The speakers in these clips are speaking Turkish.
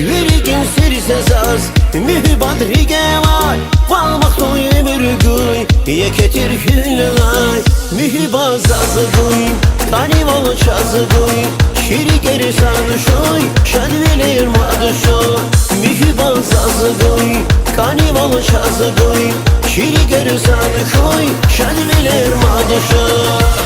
Virgin sirsesaz mühibbat rigevay Valmak toy ömürgüy Yeketir hüllay Mühibbat zazıgıy Kanival çazıgıy Şiri geri sanışoy Şadvilir madışoy Mühibbat zazıgıy Kanival çazıgıy Şiri geri sanışoy Şadvilir madışoy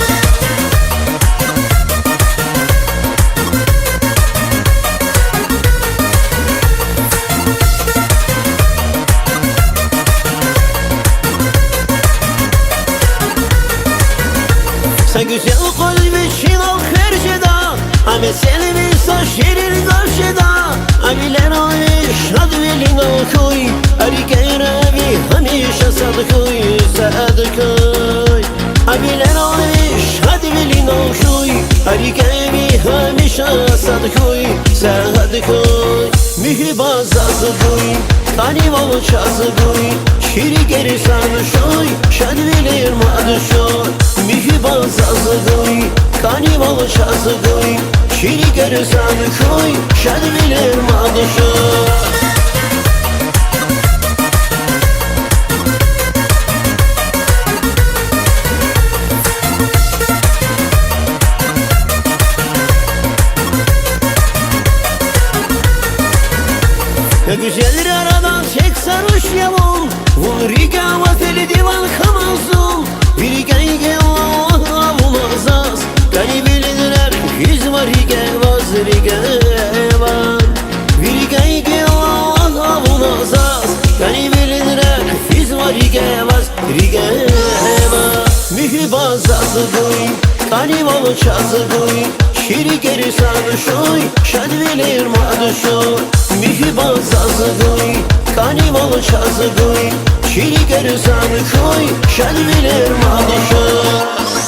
Sen güzel kalbi şinal kırcıda Ama seni bir saç yerin karşıda Abiler ayış advilin okuy Erkeğin abi hamişa sadıkoy Sadıkoy Abiler ayış advilin okuy Erkeğin hamişa sadıkoy Sadıkoy Mühibaz azıkoy Kanival çazıkoy Şiri geri sanışoy Şadvilir madışoy Mühibaz azıkoy Kanival çazıkoy Şiri geri sanışoy Şadvilir madışoy Ya güzeller aradan çek sarhoş yalan Vun riga vateli divan kamazul Virgayge Allah bulazaz Gani bilinler yüz var rigevaz rigevan Virgayge Allah bulazaz Gani bilinler yüz var rigevaz rigevan Mühibaz azıgıy Kanival çazıgıy Şiri geri sanışoy Şadvilir madışoy Mühibaz azıgıy Kanival çazıgıy Şiri geri sanışoy Şadvilir madışoy